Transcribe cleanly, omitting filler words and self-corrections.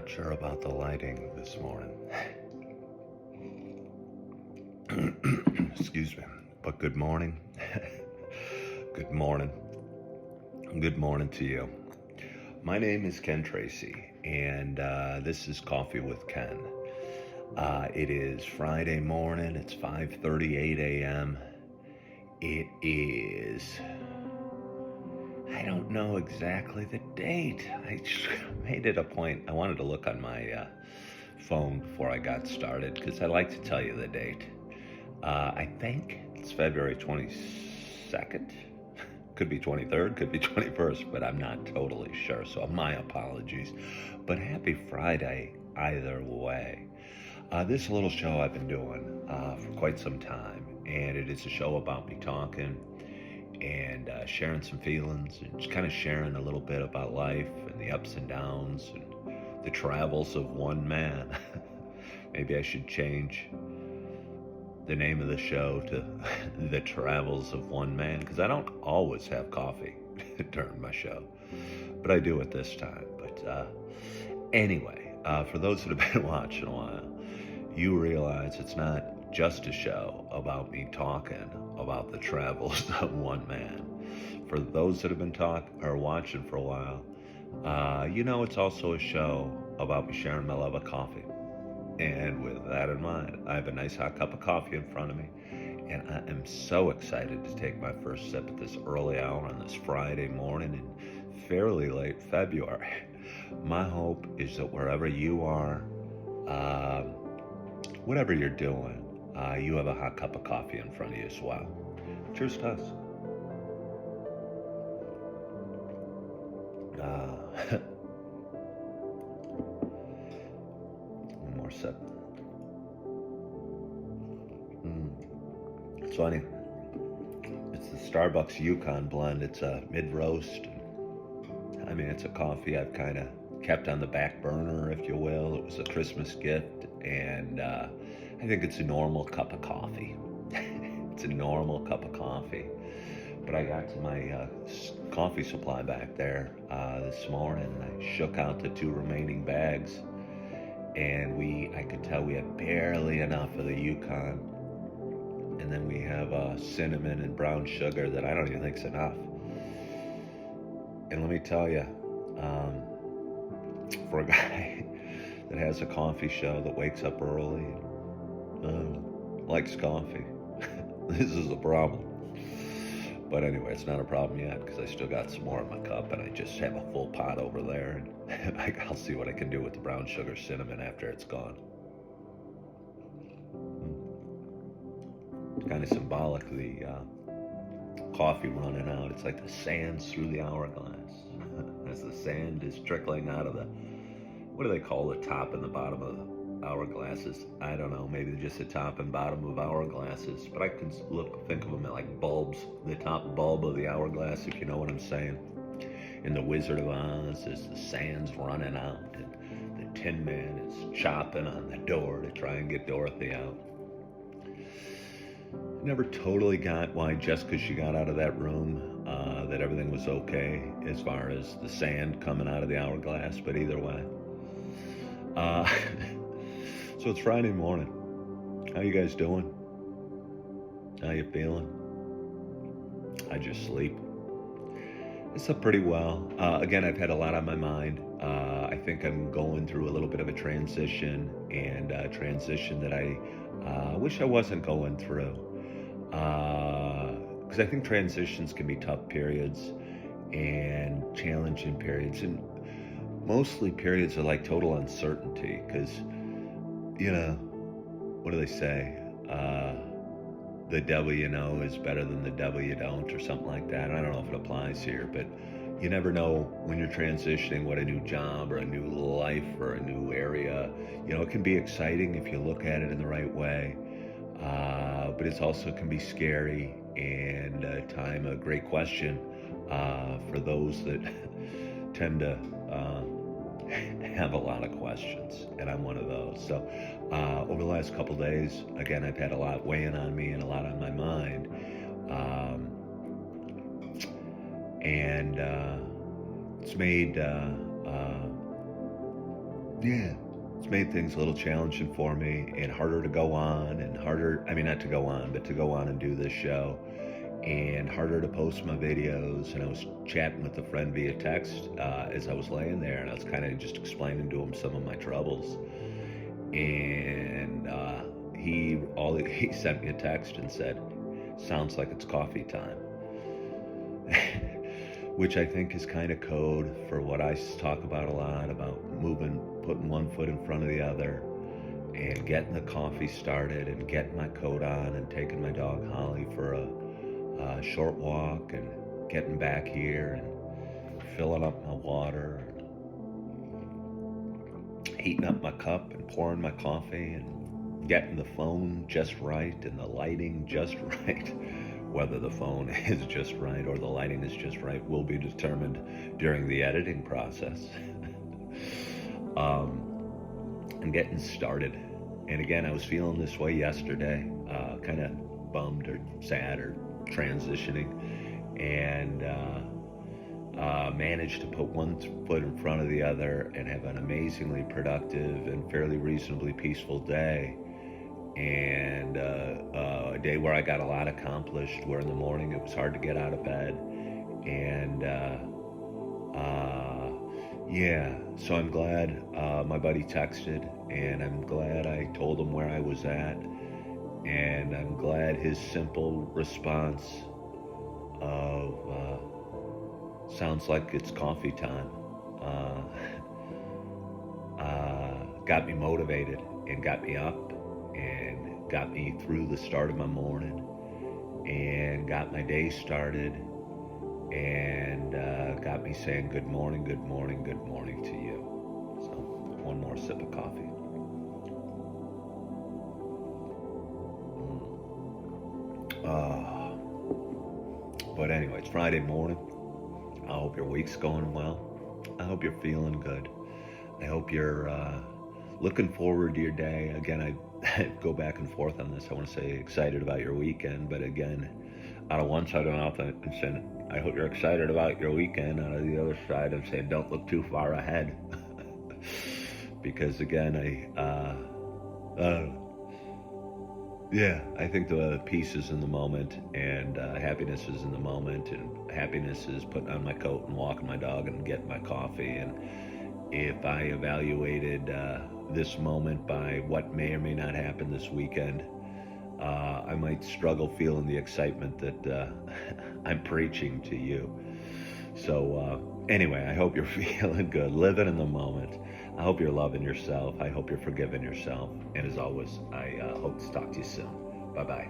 not sure about the lighting this morning. Excuse me. But good morning. Good morning. Good morning to you. My name is Ken Tracy, and this is Coffee with Ken. It is Friday morning. It's 5:38 a.m. It is... I don't know exactly the date. I made it a point. I wanted to look on my phone before I got started because I like to tell you the date. I think it's February 22nd. Could be 23rd, could be 21st, but I'm not totally sure, so my apologies. But happy Friday either way. This is a little show I've been doing for quite some time, and it is a show about me talking and sharing some feelings and just kind of sharing a little bit about life and the ups and downs and the travels of one man. Maybe I should change the name of the show to The Travels of One Man, because I don't always have coffee during my show, but I do at this time. But anyway, for those that have been watching a while, you realize it's not just a show about me talking about the travels of one man. For those that have been watching for a while, it's also a show about me sharing my love of coffee. And with that in mind, I have a nice hot cup of coffee in front of me, and I am so excited to take my first sip at this early hour on this Friday morning in fairly late February. My hope is that wherever you are, whatever you're doing, you have a hot cup of coffee in front of you as well. Cheers to us. One more sip. It's funny. It's the Starbucks Yukon blend. It's a mid-roast. I mean, it's a coffee I've kind of kept on the back burner, if you will. It was a Christmas gift, and I think it's a normal cup of coffee. It's a normal cup of coffee. But I got to my coffee supply back there this morning, and I shook out the 2 remaining bags, and I could tell we had barely enough of the Yukon, and then we have cinnamon and brown sugar that I don't even think is enough. And let me tell you, for a guy that has a coffee show that wakes up early, likes coffee, this is a problem. But anyway, it's not a problem yet because I still got some more in my cup, and I just have a full pot over there, and I'll see what I can do with the brown sugar cinnamon after it's gone. It's kind of symbolic, the coffee running out. It's like the sands through the hourglass. As the sand is trickling out of what do they call the top and the bottom of the hourglasses? I don't know, maybe just the top and bottom of hourglasses, but I can think of them like bulbs, the top bulb of the hourglass, if you know what I'm saying. In The Wizard of Oz, as the sand's running out, and the Tin Man is chopping on the door to try and get Dorothy out. I never totally got why just because she got out of that room that everything was okay as far as the sand coming out of the hourglass, but either way. So it's Friday morning. How you guys doing? How you feeling? I just sleep. I slept pretty well. Again, I've had a lot on my mind. I think I'm going through a little bit of a transition, and a transition that I wish I wasn't going through. Because I think transitions can be tough periods and challenging periods, and mostly periods of like total uncertainty, because what do they say, the devil you know is better than the devil you don't, or something like that. I don't know if it applies here, but you never know when you're transitioning what a new job or a new life or a new area, it can be exciting if you look at it in the right way, but it also can be scary and a time of great question for those that tend to have a lot of questions, and I'm one of those. So over the last couple days, again, I've had a lot weighing on me and a lot on my mind, and it's made yeah, it's made things a little challenging for me and harder to go on and harder, I mean, not to go on, but to go on and do this show and harder to post my videos. And I was chatting with a friend via text as I was laying there, and I was kind of just explaining to him some of my troubles. And he sent me a text and said, "Sounds like it's coffee time," which I think is kind of code for what I talk about a lot about moving, putting one foot in front of the other, and getting the coffee started, and getting my coat on, and taking my dog Holly for a short walk, and getting back here, and filling up my water, and heating up my cup, and pouring my coffee, and getting the phone just right, and the lighting just right. Whether the phone is just right or the lighting is just right will be determined during the editing process. I'm getting started. And again, I was feeling this way yesterday, kind of bummed or sad or transitioning, and managed to put one foot in front of the other and have an amazingly productive and fairly reasonably peaceful day. And a day where I got a lot accomplished, where in the morning it was hard to get out of bed. And yeah, so I'm glad my buddy texted, and I'm glad I told him where I was at, and I'm glad his simple response of sounds like it's coffee time got me motivated and got me up and got me through the start of my morning and got my day started and got me saying good morning, good morning, good morning to you. So one more sip of coffee. But anyway, it's Friday morning. I hope your week's going well. I hope you're feeling good. I hope you're looking forward to your day. Again, I go back and forth on this. I want to say excited about your weekend, but again, out of one side of my mouth, I'm saying I hope you're excited about your weekend. Out of the other side, I'm saying don't look too far ahead. Because again, I think the peace is in the moment, and happiness is in the moment, and happiness is putting on my coat and walking my dog and getting my coffee. And if I evaluated this moment by what may or may not happen this weekend, I might struggle feeling the excitement that I'm preaching to you. So anyway, I hope you're feeling good, living in the moment. I hope you're loving yourself. I hope you're forgiving yourself. And as always, I hope to talk to you soon. Bye-bye.